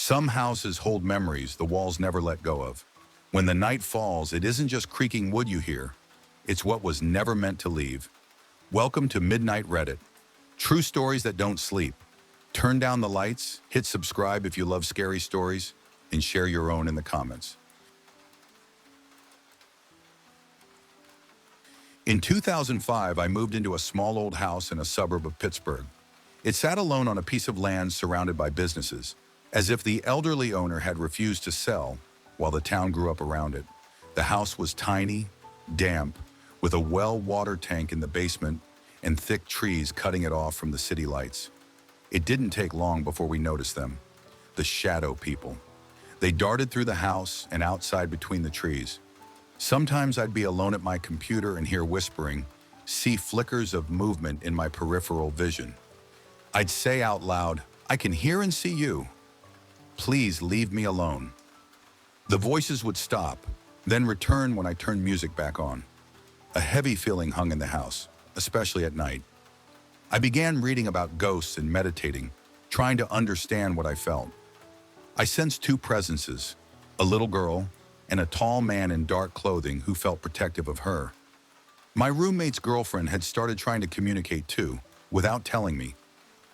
Some houses hold memories the walls never let go of. When the night falls, it isn't just creaking wood you hear. It's what was never meant to leave. Welcome to Midnight Reddit. True stories that don't sleep. Turn down the lights, hit subscribe if you love scary stories, and share your own in the comments. In 2005, I moved into a small old house in a suburb of Pittsburgh. It sat alone on a piece of land surrounded by businesses, as if the elderly owner had refused to sell while the town grew up around it. The house was tiny, damp, with a well water tank in the basement and thick trees cutting it off from the city lights. It didn't take long before we noticed them. The shadow people. They darted through the house and outside between the trees. Sometimes I'd be alone at my computer and hear whispering, see flickers of movement in my peripheral vision. I'd say out loud, "I can hear and see you. Please leave me alone." The voices would stop, then return when I turned music back on. A heavy feeling hung in the house, especially at night. I began reading about ghosts and meditating, trying to understand what I felt. I sensed two presences, a little girl and a tall man in dark clothing who felt protective of her. My roommate's girlfriend had started trying to communicate too, without telling me.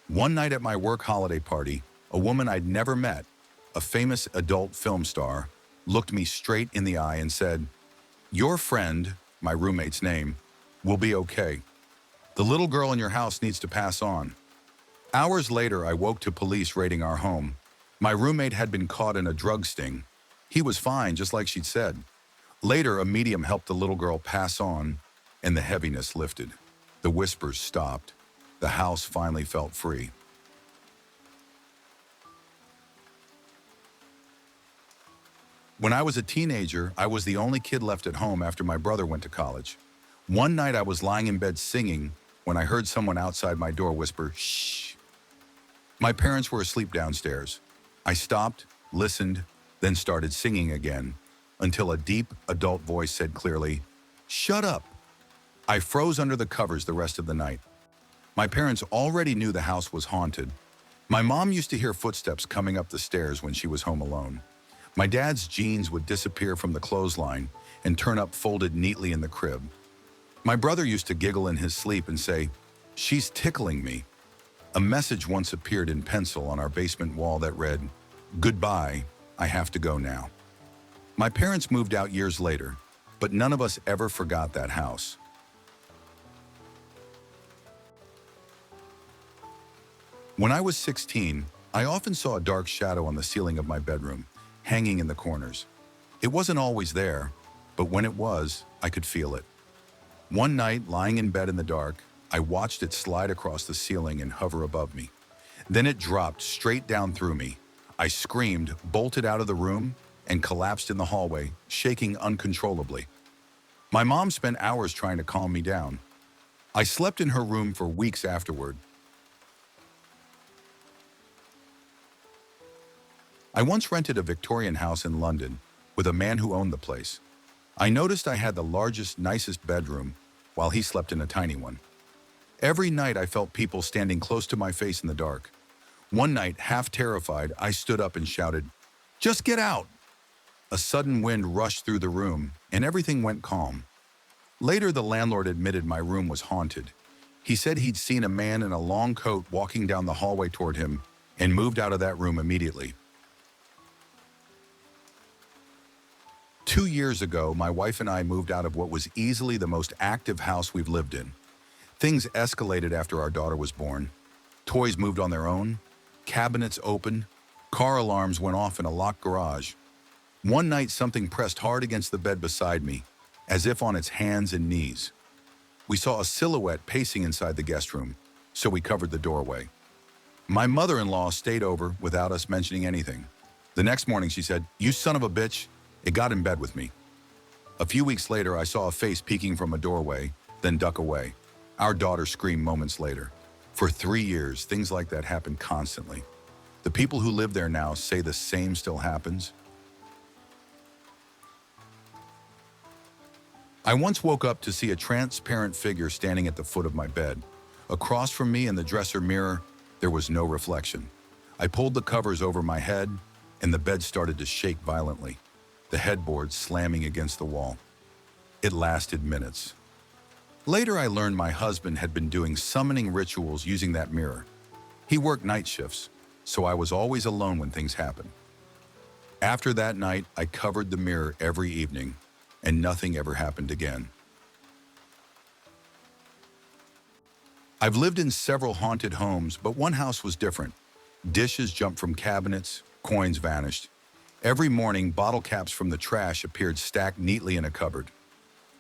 One night at my work holiday party, a woman I'd never met, a famous adult film star, looked me straight in the eye and said, "Your friend," my roommate's name, "will be okay. The little girl in your house needs to pass on." Hours later, I woke to police raiding our home. My roommate had been caught in a drug sting. He was fine, just like she'd said. Later, a medium helped the little girl pass on, and the heaviness lifted. The whispers stopped. The house finally felt free. When I was a teenager, I was the only kid left at home after my brother went to college. One night I was lying in bed singing when I heard someone outside my door whisper, "Shh." My parents were asleep downstairs. I stopped, listened, then started singing again, until a deep adult voice said clearly, "Shut up." I froze under the covers the rest of the night. My parents already knew the house was haunted. My mom used to hear footsteps coming up the stairs when she was home alone. My dad's jeans would disappear from the clothesline and turn up folded neatly in the crib. My brother used to giggle in his sleep and say, "She's tickling me." A message once appeared in pencil on our basement wall that read, "Goodbye, I have to go now." My parents moved out years later, but none of us ever forgot that house. When I was 16, I often saw a dark shadow on the ceiling of my bedroom, hanging in the corners. It wasn't always there, but when it was, I could feel it. One night, lying in bed in the dark, I watched it slide across the ceiling and hover above me. Then it dropped straight down through me. I screamed, bolted out of the room, and collapsed in the hallway, shaking uncontrollably. My mom spent hours trying to calm me down. I slept in her room for weeks afterward. I once rented a Victorian house in London with a man who owned the place. I noticed I had the largest, nicest bedroom, while he slept in a tiny one. Every night I felt people standing close to my face in the dark. One night, half terrified, I stood up and shouted, "Just get out!" A sudden wind rushed through the room, and everything went calm. Later, the landlord admitted my room was haunted. He said he'd seen a man in a long coat walking down the hallway toward him and moved out of that room immediately. 2 years ago, my wife and I moved out of what was easily the most active house we've lived in. Things escalated after our daughter was born. Toys moved on their own, cabinets opened, car alarms went off in a locked garage. One night, something pressed hard against the bed beside me, as if on its hands and knees. We saw a silhouette pacing inside the guest room, so we covered the doorway. My mother-in-law stayed over without us mentioning anything. The next morning, she said, "You son of a bitch." It got in bed with me. A few weeks later, I saw a face peeking from a doorway, then duck away. Our daughter screamed moments later. For 3 years, things like that happened constantly. The people who live there now say the same still happens. I once woke up to see a transparent figure standing at the foot of my bed. Across from me in the dresser mirror, there was no reflection. I pulled the covers over my head, and the bed started to shake violently, the headboard slamming against the wall. It lasted minutes. Later, I learned my husband had been doing summoning rituals using that mirror. He worked night shifts, so I was always alone when things happened. After that night, I covered the mirror every evening, and nothing ever happened again. I've lived in several haunted homes, but one house was different. Dishes jumped from cabinets, coins vanished. Every morning, bottle caps from the trash appeared stacked neatly in a cupboard.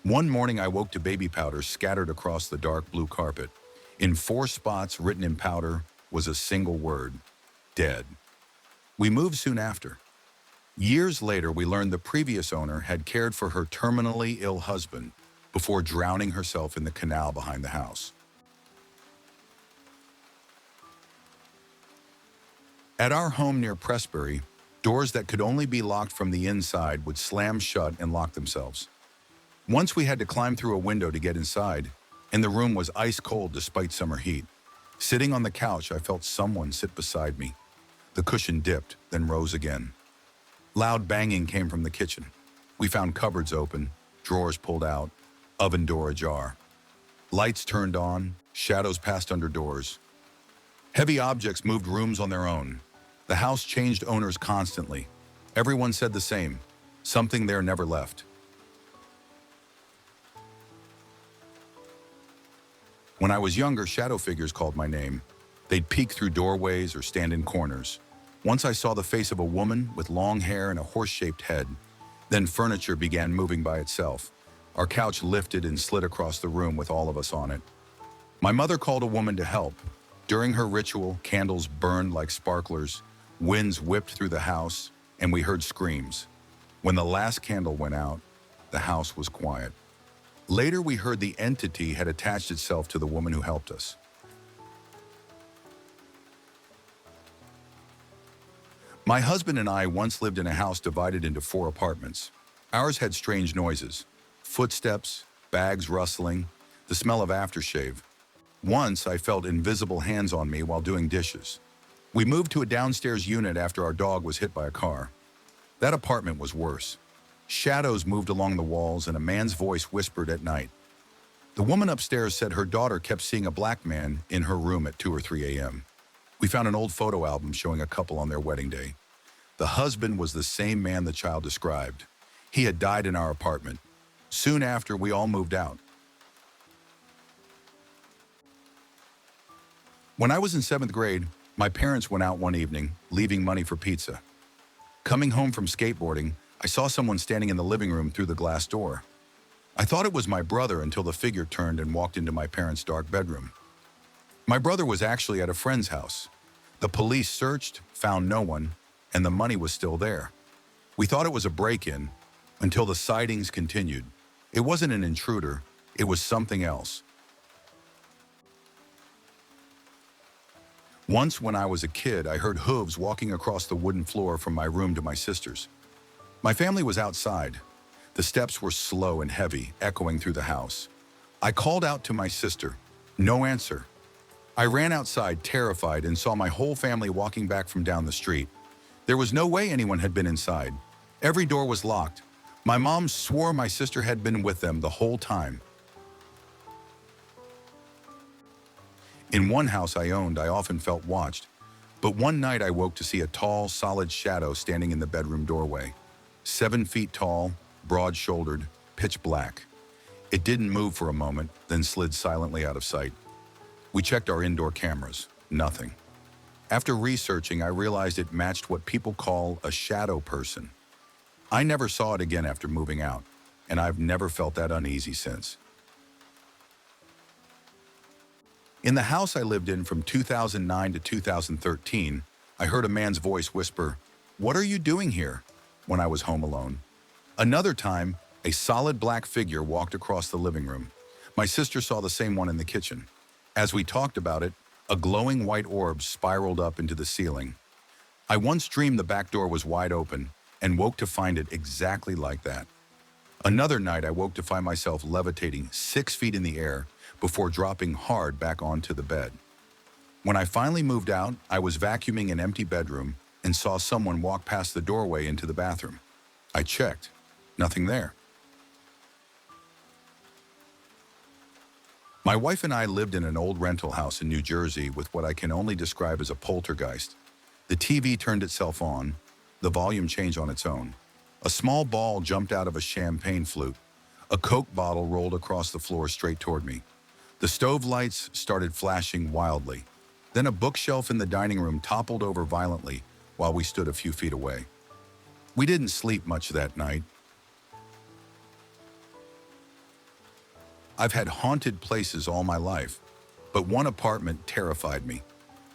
One morning, I woke to baby powder scattered across the dark blue carpet. In 4 spots, written in powder, was a single word: dead. We moved soon after. Years later, we learned the previous owner had cared for her terminally ill husband before drowning herself in the canal behind the house. At our home near Pressbury, doors that could only be locked from the inside would slam shut and lock themselves. Once we had to climb through a window to get inside, and the room was ice cold despite summer heat. Sitting on the couch, I felt someone sit beside me. The cushion dipped, then rose again. Loud banging came from the kitchen. We found cupboards open, drawers pulled out, oven door ajar. Lights turned on, shadows passed under doors. Heavy objects moved rooms on their own. The house changed owners constantly. Everyone said the same: something there never left. When I was younger, shadow figures called my name. They'd peek through doorways or stand in corners. Once I saw the face of a woman with long hair and a horse-shaped head. Then furniture began moving by itself. Our couch lifted and slid across the room with all of us on it. My mother called a woman to help. During her ritual, candles burned like sparklers, winds whipped through the house, and we heard screams. When the last candle went out, the house was quiet. Later, we heard the entity had attached itself to the woman who helped us. My husband and I once lived in a house divided into 4 apartments. Ours had strange noises: footsteps, bags rustling, the smell of aftershave. Once, I felt invisible hands on me while doing dishes. We moved to a downstairs unit after our dog was hit by a car. That apartment was worse. Shadows moved along the walls and a man's voice whispered at night. The woman upstairs said her daughter kept seeing a black man in her room at 2 or 3 a.m. We found an old photo album showing a couple on their wedding day. The husband was the same man the child described. He had died in our apartment. Soon after, we all moved out. When I was in 7th grade, my parents went out one evening, leaving money for pizza. Coming home from skateboarding, I saw someone standing in the living room through the glass door. I thought it was my brother until the figure turned and walked into my parents' dark bedroom. My brother was actually at a friend's house. The police searched, found no one, and the money was still there. We thought it was a break-in until the sightings continued. It wasn't an intruder, it was something else. Once when I was a kid, I heard hooves walking across the wooden floor from my room to my sister's. My family was outside. The steps were slow and heavy, echoing through the house. I called out to my sister. No answer. I ran outside, terrified, and saw my whole family walking back from down the street. There was no way anyone had been inside. Every door was locked. My mom swore my sister had been with them the whole time. In one house I owned, I often felt watched. But one night I woke to see a tall, solid shadow standing in the bedroom doorway. 7 feet tall, broad-shouldered, pitch black. It didn't move for a moment, then slid silently out of sight. We checked our indoor cameras. Nothing. After researching, I realized it matched what people call a shadow person. I never saw it again after moving out, and I've never felt that uneasy since. In the house I lived in from 2009 to 2013, I heard a man's voice whisper, "What are you doing here?" when I was home alone. Another time, a solid black figure walked across the living room. My sister saw the same one in the kitchen. As we talked about it, a glowing white orb spiraled up into the ceiling. I once dreamed the back door was wide open and woke to find it exactly like that. Another night, I woke to find myself levitating 6 feet in the air before dropping hard back onto the bed. When I finally moved out, I was vacuuming an empty bedroom and saw someone walk past the doorway into the bathroom. I checked. Nothing there. My wife and I lived in an old rental house in New Jersey with what I can only describe as a poltergeist. The TV turned itself on, the volume changed on its own. A small ball jumped out of a champagne flute. A Coke bottle rolled across the floor straight toward me. The stove lights started flashing wildly. Then a bookshelf in the dining room toppled over violently while we stood a few feet away. We didn't sleep much that night. I've had haunted places all my life, but one apartment terrified me.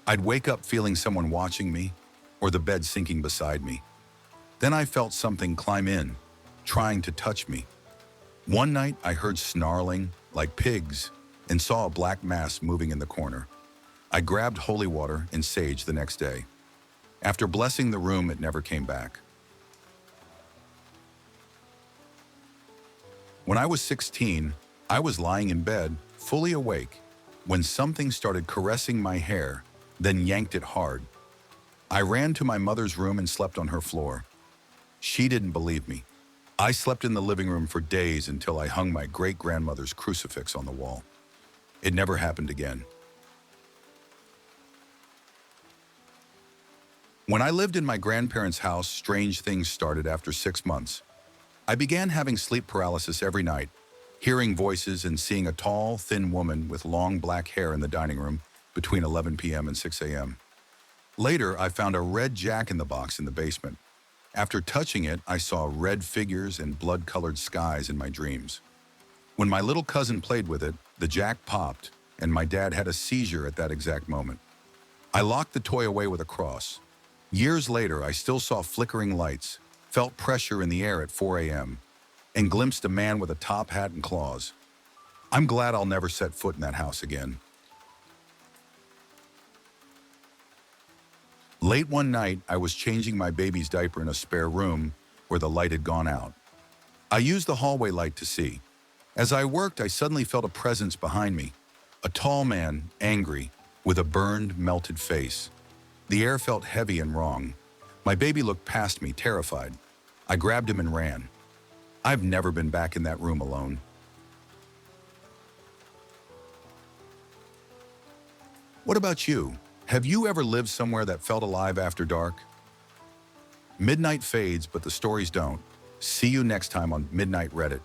I'd wake up feeling someone watching me, or the bed sinking beside me. Then I felt something climb in, trying to touch me. One night I heard snarling, like pigs, and saw a black mass moving in the corner. I grabbed holy water and sage the next day. After blessing the room, it never came back. When I was 16, I was lying in bed, fully awake, when something started caressing my hair, then yanked it hard. I ran to my mother's room and slept on her floor. She didn't believe me. I slept in the living room for days until I hung my great-grandmother's crucifix on the wall. It never happened again. When I lived in my grandparents' house, strange things started after 6 months. I began having sleep paralysis every night, hearing voices and seeing a tall, thin woman with long black hair in the dining room between 11 p.m. and 6 a.m. Later, I found a red jack-in-the-box in the basement. After touching it, I saw red figures and blood-colored skies in my dreams. When my little cousin played with it, the jack popped, and my dad had a seizure at that exact moment. I locked the toy away with a cross. Years later, I still saw flickering lights, felt pressure in the air at 4 a.m., and glimpsed a man with a top hat and claws. I'm glad I'll never set foot in that house again. Late one night, I was changing my baby's diaper in a spare room where the light had gone out. I used the hallway light to see. As I worked, I suddenly felt a presence behind me. A tall man, angry, with a burned, melted face. The air felt heavy and wrong. My baby looked past me, terrified. I grabbed him and ran. I've never been back in that room alone. What about you? Have you ever lived somewhere that felt alive after dark? Midnight fades, but the stories don't. See you next time on Midnight Reddit.